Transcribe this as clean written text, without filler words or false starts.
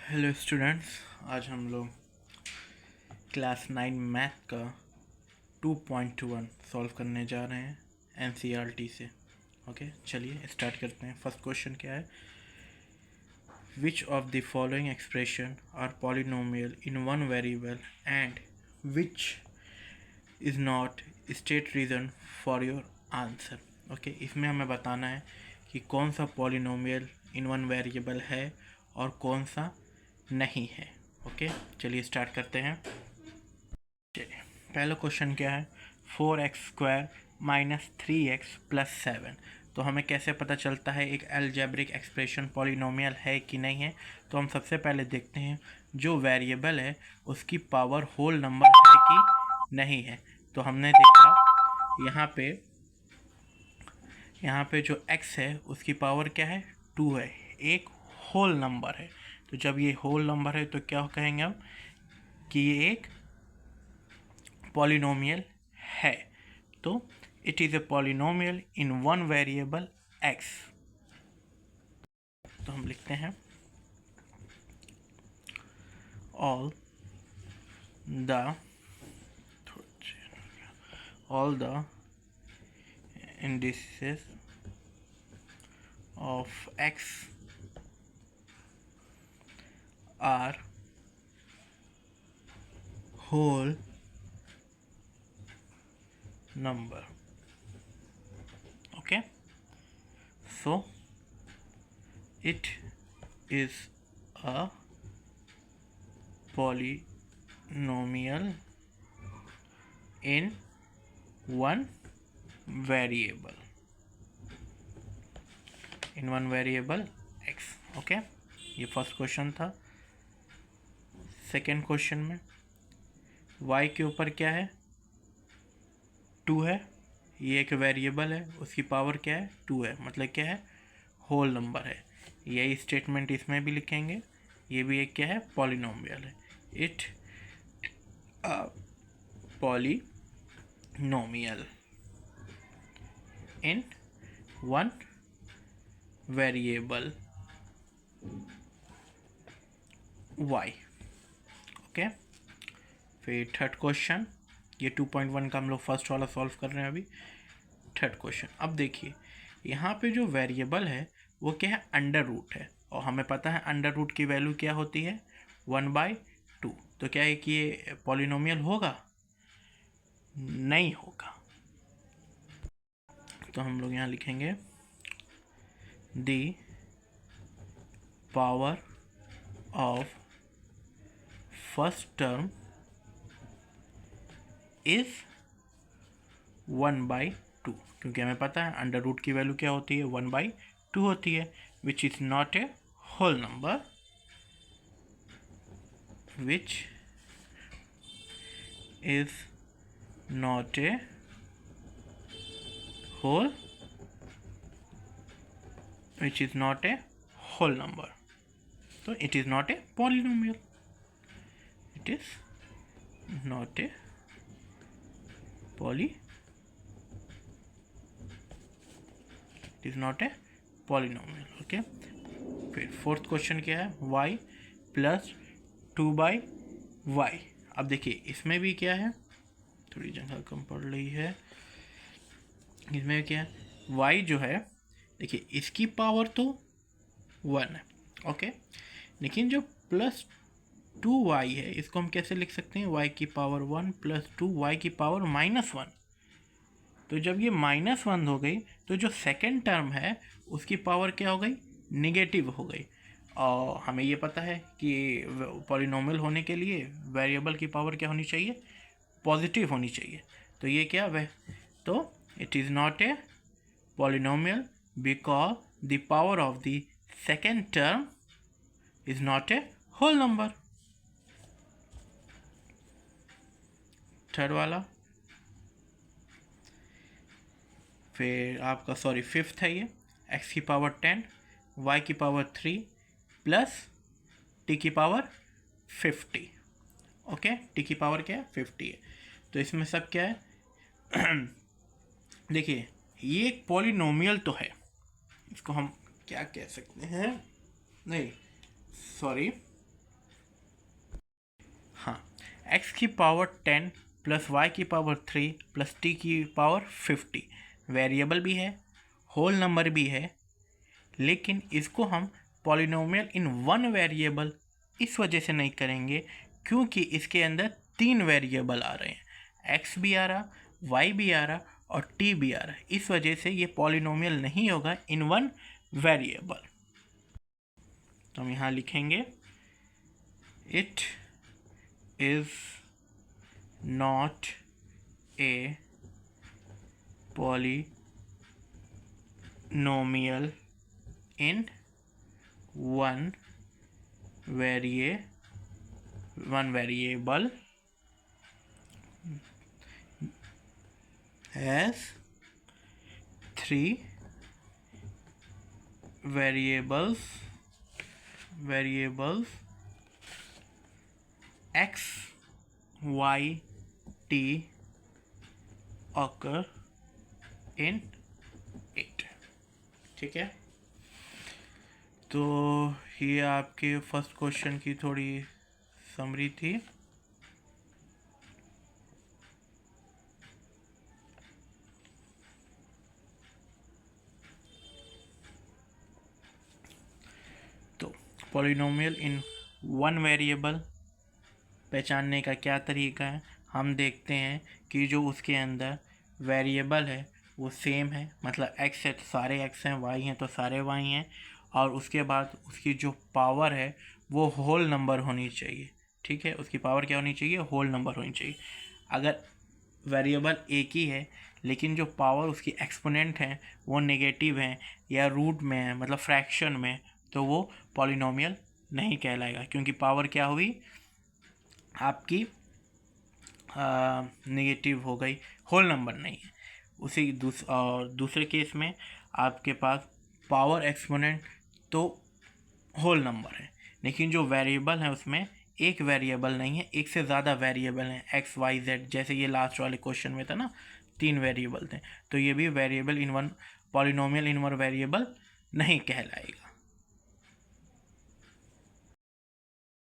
Hello students, आज हम लोग क्लास 9 मैथ का 2.1 सॉल्व करने जा रहे हैं एनसीईआरटी से। ओके, चलिए स्टार्ट करते हैं। फर्स्ट क्वेश्चन क्या है? Which of the following expression are polynomial in one variable and which is not state reason for your answer. Okay, इसमें हमें बताना है कि कौन सा पॉलिनोमियल इन वन वेरिएबल है और कौन सा नहीं है। ओके, चलिए स्टार्ट करते हैं। चलिए, पहला क्वेश्चन क्या है? 4x² minus 3x plus 7। तो हमें कैसे पता चलता है एक अलजेब्रिक एक्सप्रेशन पॉलिनोमियल है कि नहीं है? तो हम सबसे पहले देखते हैं जो वेरिएबल है उसकी पावर होल नंबर है कि नहीं है। तो हमने देखा यहाँ पे जो x है उसकी पावर क्या है? 2 है, एक होल नंबर है। तो जब ये होल नंबर है तो क्या कहेंगे हम कि ये एक पॉलिनोमियल है। तो it is a polynomial in one variable x। तो हम लिखते हैं all the indices of x are whole number. Okay, so it is a polynomial in one variable x. Okay, ये फर्स्ट क्वेश्चन था। सेकेंड क्वेश्चन में y के ऊपर क्या है? 2 है। ये एक वेरिएबल है, उसकी पावर क्या है? 2 है, मतलब क्या है? होल नंबर है। यही स्टेटमेंट इसमें भी लिखेंगे। ये भी एक क्या है? पॉलिनोमियल है। It polynomial in one variable y। Okay, फिर थर्ड क्वेश्चन, ये 2.1 का हम लोग फर्स्ट वाला सॉल्व कर रहे हैं अभी। थर्ड क्वेश्चन, अब देखिए यहाँ पे जो वेरिएबल है वो क्या है? अंडर रूट है, और हमें पता है अंडर रूट की वैल्यू क्या होती है? 1/2। तो क्या है कि ये पॉलिनोमियल होगा? नहीं होगा। तो हम लोग यहाँ लिखेंगे the power of first term is 1/2, क्योंकि हमें पता है अंडर रूट की वैल्यू क्या होती है? 1/2 होती है, which is not a whole number, which is not a whole number. So it is not a polynomial. It is not a polynomial. Okay, फिर फोर्थ क्वेश्चन क्या है? y plus 2/y। अब देखिए इसमें भी क्या है? थोड़ी जगह कम पड़ रही है। इसमें क्या है? y जो है, देखिए इसकी पावर तो 1 है। ओके, लेकिन जो प्लस 2y है इसको हम कैसे लिख सकते हैं? y की पावर 1 प्लस 2y की पावर -1। तो जब ये -1 हो गई तो जो सेकेंड टर्म है उसकी पावर क्या हो गई? निगेटिव हो गई। और हमें ये पता है कि पॉलिनोमियल होने के लिए वेरिएबल की पावर क्या होनी चाहिए? पॉजिटिव होनी चाहिए। तो ये क्या है? तो it is not a polynomial because the power of the second term is not a whole number. Third वाला, फिर आपका फिफ्थ है ये, x की पावर 10, y की पावर 3 प्लस t की पावर 50। ओके, t की पावर क्या है? 50 है। तो इसमें सब क्या है? देखिए ये एक पॉलिनोमियल तो है, इसको हम क्या कह सकते हैं? नहीं, सॉरी, x की पावर 10 प्लस y की पावर 3 प्लस t की पावर 50 वेरिएबल भी है, होल नंबर भी है, लेकिन इसको हम पॉलिनोमियल इन वन वेरिएबल इस वजह से नहीं करेंगे क्योंकि इसके अंदर 3 वेरिएबल आ रहे हैं, x भी आ रहा, y भी आ रहा और t भी आ रहा है। इस वजह से ये पॉलिनोमियल नहीं होगा इन वन वेरिएबल। तो हम यहाँ लिखेंगे it is not a polynomial in one variable has 3 variables x, y, t occur in it। ठीक है, तो ये आपके फर्स्ट क्वेश्चन की थोड़ी समरी थी। तो पॉलिनोमियल इन वन वेरिएबल पहचानने का क्या तरीका है, हम देखते हैं कि जो उसके अंदर वेरिएबल है वो सेम है, मतलब x है तो सारे x हैं, y हैं तो सारे y हैं, और उसके बाद उसकी जो पावर है वो होल नंबर होनी चाहिए। ठीक है, उसकी पावर क्या होनी चाहिए, होल नंबर होनी चाहिए। अगर वेरिएबल एक ही है लेकिन जो पावर उसकी एक्सपोनेंट है वो नेगेटिव है या रूट में है, मतलब फ्रैक्शन में, तो वो पॉलिनोमियल नहीं कहलाएगा क्योंकि पावर क्या हुई आपकी नेगेटिव हो गई, होल नंबर नहीं है। उसी दूसरे केस में आपके पास पावर एक्सपोनेंट तो होल नंबर है, लेकिन जो वेरिएबल है उसमें एक वेरिएबल नहीं है, एक से ज़्यादा वेरिएबल हैं, एक्स वाई जेड, जैसे ये लास्ट वाले क्वेश्चन में था ना 3 वेरिएबल थे, तो ये भी variable in one polynomial in one variable नहीं कहलाएगा।